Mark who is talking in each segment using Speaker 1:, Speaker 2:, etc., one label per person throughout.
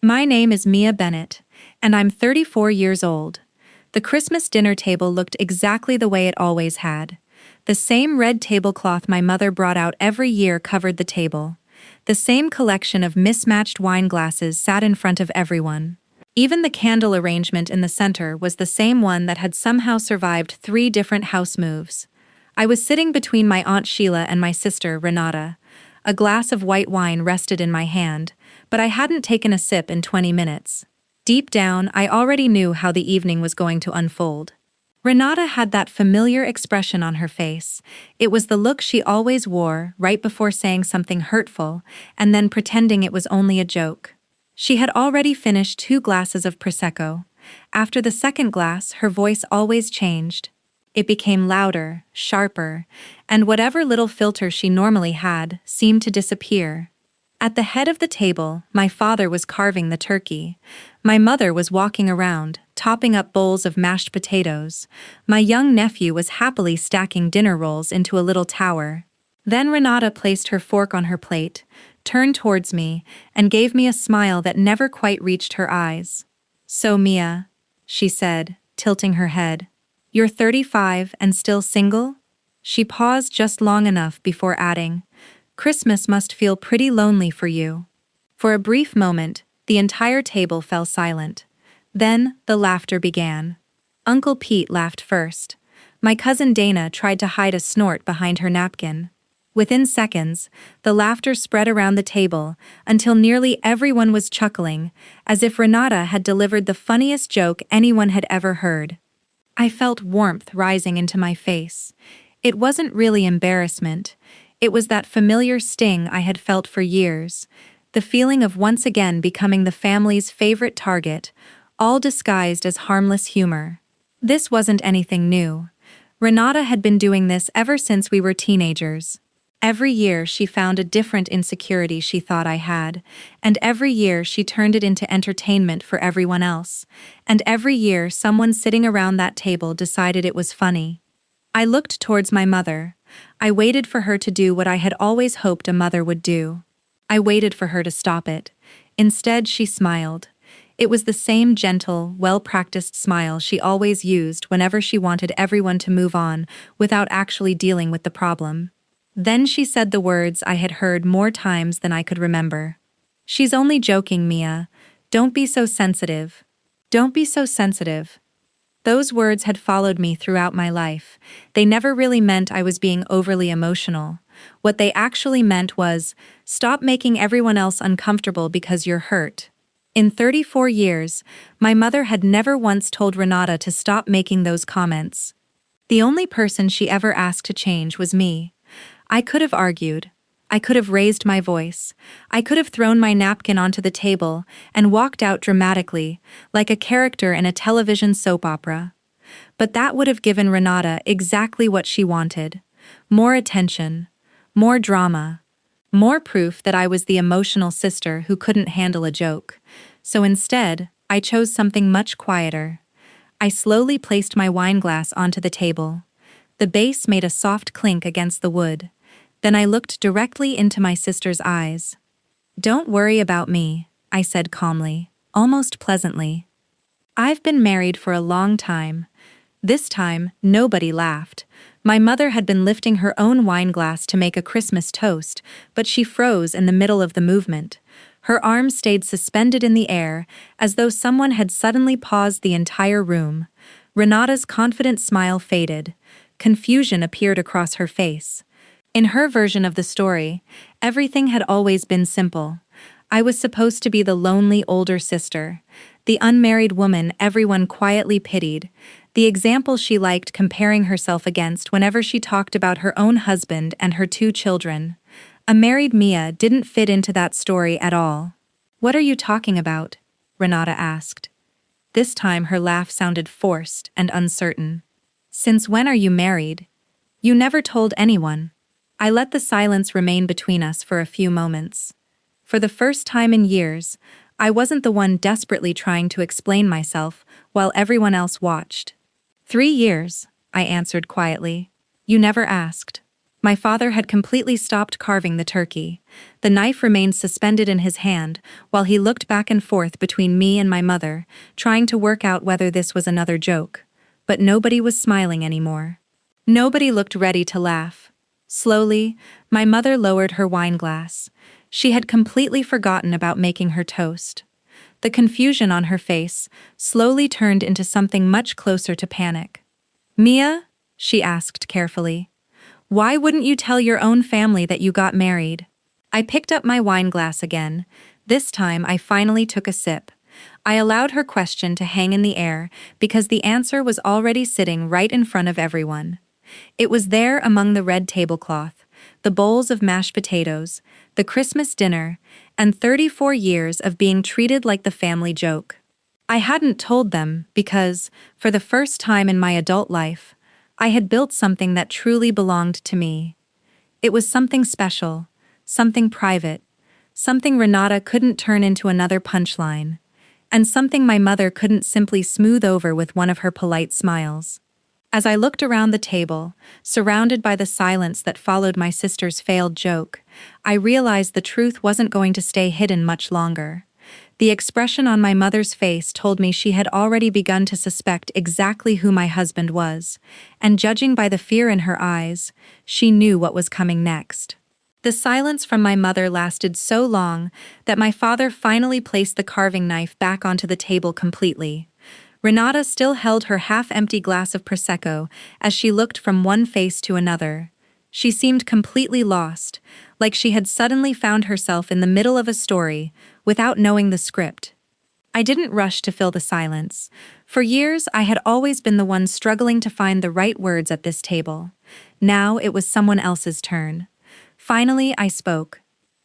Speaker 1: My name is Mia Bennett, and I'm 34 years old. The Christmas dinner table looked exactly the way it always had. The same red tablecloth my mother brought out every year covered the table. The same collection of mismatched wine glasses sat in front of everyone. Even the candle arrangement in the center was the same one that had somehow survived 3 different house moves. I was sitting between my Aunt Sheila and my sister, Renata. A glass of white wine rested in my hand, but I hadn't taken a sip in 20 minutes. Deep down, I already knew how the evening was going to unfold. Renata had that familiar expression on her face. It was the look she always wore right before saying something hurtful and then pretending it was only a joke. She had already finished 2 glasses of Prosecco. After the second glass, her voice always changed. It became louder, sharper, and whatever little filter she normally had seemed to disappear. At the head of the table, my father was carving the turkey. My mother was walking around, topping up bowls of mashed potatoes. My young nephew was happily stacking dinner rolls into a little tower. Then Renata placed her fork on her plate, turned towards me, and gave me a smile that never quite reached her eyes. "So Mia," she said, tilting her head, "you're 35 and still single?" She paused just long enough before adding, "Christmas must feel pretty lonely for you." For a brief moment, the entire table fell silent. Then, the laughter began. Uncle Pete laughed first. My cousin Dana tried to hide a snort behind her napkin. Within seconds, the laughter spread around the table until nearly everyone was chuckling, as if Renata had delivered the funniest joke anyone had ever heard. I felt warmth rising into my face. It wasn't really embarrassment. It was that familiar sting I had felt for years, the feeling of once again becoming the family's favorite target, all disguised as harmless humor. This wasn't anything new. Renata had been doing this ever since we were teenagers. Every year she found a different insecurity she thought I had, and every year she turned it into entertainment for everyone else, and every year someone sitting around that table decided it was funny. I looked towards my mother. I waited for her to do what I had always hoped a mother would do. I waited for her to stop it. Instead, she smiled. It was the same gentle, well-practiced smile she always used whenever she wanted everyone to move on without actually dealing with the problem. Then she said the words I had heard more times than I could remember. "She's only joking, Mia. Don't be so sensitive. Don't be so sensitive." Those words had followed me throughout my life. They never really meant I was being overly emotional. What they actually meant was, stop making everyone else uncomfortable because you're hurt. In 34 years, my mother had never once told Renata to stop making those comments. The only person she ever asked to change was me. I could have argued. I could have raised my voice. I could have thrown my napkin onto the table and walked out dramatically, like a character in a television soap opera. But that would have given Renata exactly what she wanted. More attention. More drama. More proof that I was the emotional sister who couldn't handle a joke. So instead, I chose something much quieter. I slowly placed my wine glass onto the table. The base made a soft clink against the wood. Then I looked directly into my sister's eyes. "Don't worry about me," I said calmly, almost pleasantly. "I've been married for a long time." This time, nobody laughed. My mother had been lifting her own wine glass to make a Christmas toast, but she froze in the middle of the movement. Her arms stayed suspended in the air, as though someone had suddenly paused the entire room. Renata's confident smile faded. Confusion appeared across her face. In her version of the story, everything had always been simple. I was supposed to be the lonely older sister, the unmarried woman everyone quietly pitied, the example she liked comparing herself against whenever she talked about her own husband and her 2 children. A married Mia didn't fit into that story at all. "What are you talking about?" Renata asked. This time her laugh sounded forced and uncertain. "Since when are you married? You never told anyone." I let the silence remain between us for a few moments. For the first time in years, I wasn't the one desperately trying to explain myself while everyone else watched. 3 years, I answered quietly. "You never asked." My father had completely stopped carving the turkey. The knife remained suspended in his hand while he looked back and forth between me and my mother, trying to work out whether this was another joke. But nobody was smiling anymore. Nobody looked ready to laugh. Slowly, my mother lowered her wine glass. She had completely forgotten about making her toast. The confusion on her face slowly turned into something much closer to panic. "Mia?" she asked carefully. "Why wouldn't you tell your own family that you got married?" I picked up my wine glass again. This time I finally took a sip. I allowed her question to hang in the air because the answer was already sitting right in front of everyone. It was there among the red tablecloth, the bowls of mashed potatoes, the Christmas dinner, and 34 years of being treated like the family joke. I hadn't told them because, for the first time in my adult life, I had built something that truly belonged to me. It was something special, something private, something Renata couldn't turn into another punchline, and something my mother couldn't simply smooth over with one of her polite smiles. As I looked around the table, surrounded by the silence that followed my sister's failed joke, I realized the truth wasn't going to stay hidden much longer. The expression on my mother's face told me she had already begun to suspect exactly who my husband was, and judging by the fear in her eyes, she knew what was coming next. The silence from my mother lasted so long that my father finally placed the carving knife back onto the table completely. Renata still held her half-empty glass of Prosecco as she looked from one face to another. She seemed completely lost, like she had suddenly found herself in the middle of a story, without knowing the script. I didn't rush to fill the silence. For years, I had always been the one struggling to find the right words at this table. Now it was someone else's turn. Finally, I spoke.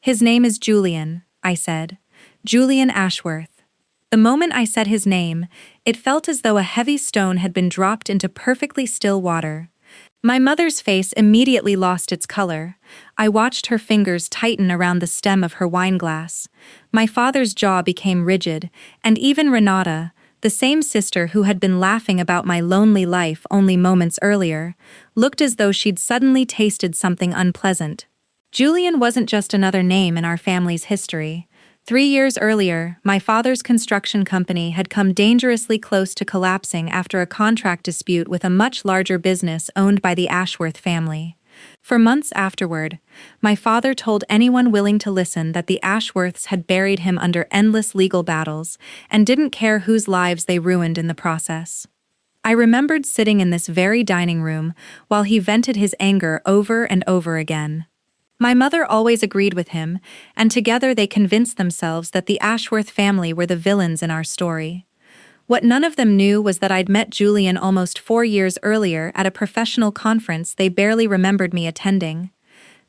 Speaker 1: "His name is Julian," I said. "Julian Ashworth." The moment I said his name, it felt as though a heavy stone had been dropped into perfectly still water. My mother's face immediately lost its color. I watched her fingers tighten around the stem of her wine glass. My father's jaw became rigid, and even Renata, the same sister who had been laughing about my lonely life only moments earlier, looked as though she'd suddenly tasted something unpleasant. Julian wasn't just another name in our family's history. 3 years earlier, my father's construction company had come dangerously close to collapsing after a contract dispute with a much larger business owned by the Ashworth family. For months afterward, my father told anyone willing to listen that the Ashworths had buried him under endless legal battles and didn't care whose lives they ruined in the process. I remembered sitting in this very dining room while he vented his anger over and over again. My mother always agreed with him, and together they convinced themselves that the Ashworth family were the villains in our story. What none of them knew was that I'd met Julian almost 4 years earlier at a professional conference they barely remembered me attending.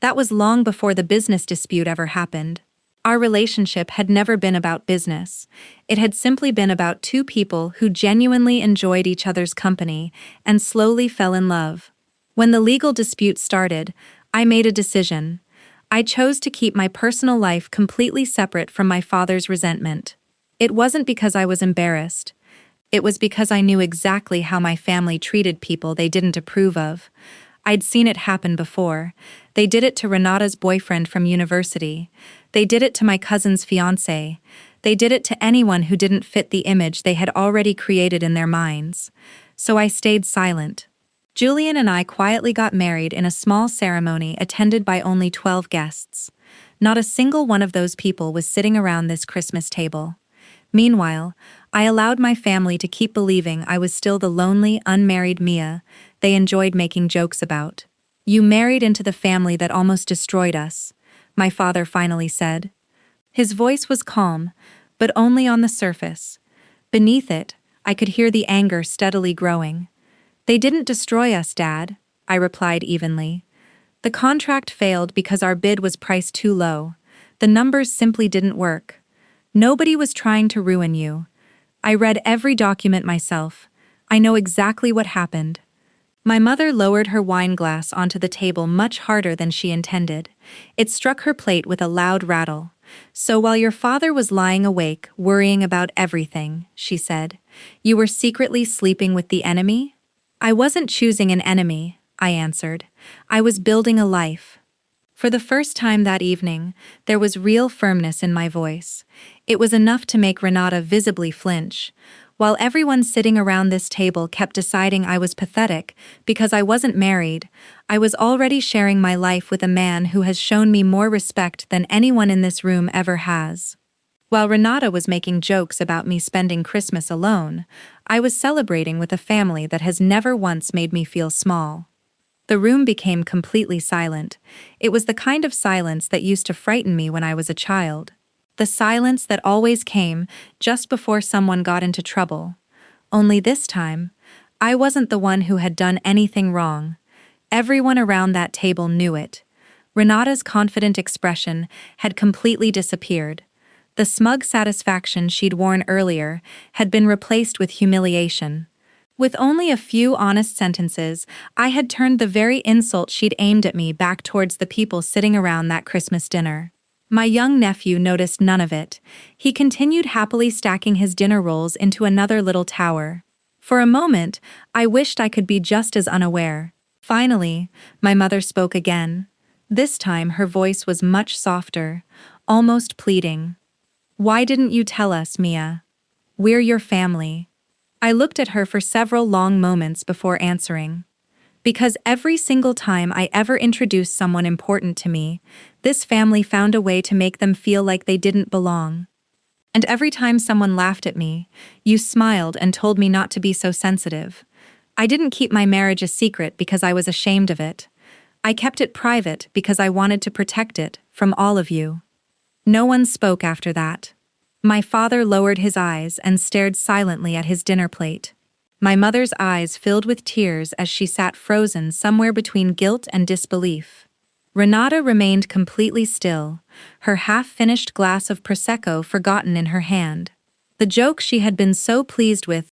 Speaker 1: That was long before the business dispute ever happened. Our relationship had never been about business. It had simply been about two people who genuinely enjoyed each other's company and slowly fell in love. When the legal dispute started, I made a decision. I chose to keep my personal life completely separate from my father's resentment. It wasn't because I was embarrassed. It was because I knew exactly how my family treated people they didn't approve of. I'd seen it happen before. They did it to Renata's boyfriend from university. They did it to my cousin's fiancé. They did it to anyone who didn't fit the image they had already created in their minds. So I stayed silent. Julian and I quietly got married in a small ceremony attended by only 12 guests. Not a single one of those people was sitting around this Christmas table. Meanwhile, I allowed my family to keep believing I was still the lonely, unmarried Mia they enjoyed making jokes about. "You married into the family that almost destroyed us," my father finally said. His voice was calm, but only on the surface. Beneath it, I could hear the anger steadily growing. "They didn't destroy us, Dad," I replied evenly. "The contract failed because our bid was priced too low. The numbers simply didn't work. Nobody was trying to ruin you. I read every document myself. I know exactly what happened." My mother lowered her wine glass onto the table much harder than she intended. It struck her plate with a loud rattle. "So while your father was lying awake, worrying about everything," she said, "you were secretly sleeping with the enemy?" "I wasn't choosing an enemy," I answered. I was building a life. For the first time that evening, there was real firmness in my voice. It was enough to make Renata visibly flinch. While everyone sitting around this table kept deciding I was pathetic because I wasn't married, I was already sharing my life with a man who has shown me more respect than anyone in this room ever has. While Renata was making jokes about me spending Christmas alone, I was celebrating with a family that has never once made me feel small. The room became completely silent. It was the kind of silence that used to frighten me when I was a child. The silence that always came just before someone got into trouble. Only this time, I wasn't the one who had done anything wrong. Everyone around that table knew it. Renata's confident expression had completely disappeared. The smug satisfaction she'd worn earlier had been replaced with humiliation. With only a few honest sentences, I had turned the very insult she'd aimed at me back towards the people sitting around that Christmas dinner. My young nephew noticed none of it. He continued happily stacking his dinner rolls into another little tower. For a moment, I wished I could be just as unaware. Finally, my mother spoke again. This time her voice was much softer, almost pleading. "Why didn't you tell us, Mia? We're your family." I looked at her for several long moments before answering. Because every single time I ever introduced someone important to me, this family found a way to make them feel like they didn't belong. And every time someone laughed at me, you smiled and told me not to be so sensitive. I didn't keep my marriage a secret because I was ashamed of it. I kept it private because I wanted to protect it from all of you. No one spoke after that. My father lowered his eyes and stared silently at his dinner plate. My mother's eyes filled with tears as she sat frozen somewhere between guilt and disbelief. Renata remained completely still, her half-finished glass of Prosecco forgotten in her hand. The joke she had been so pleased with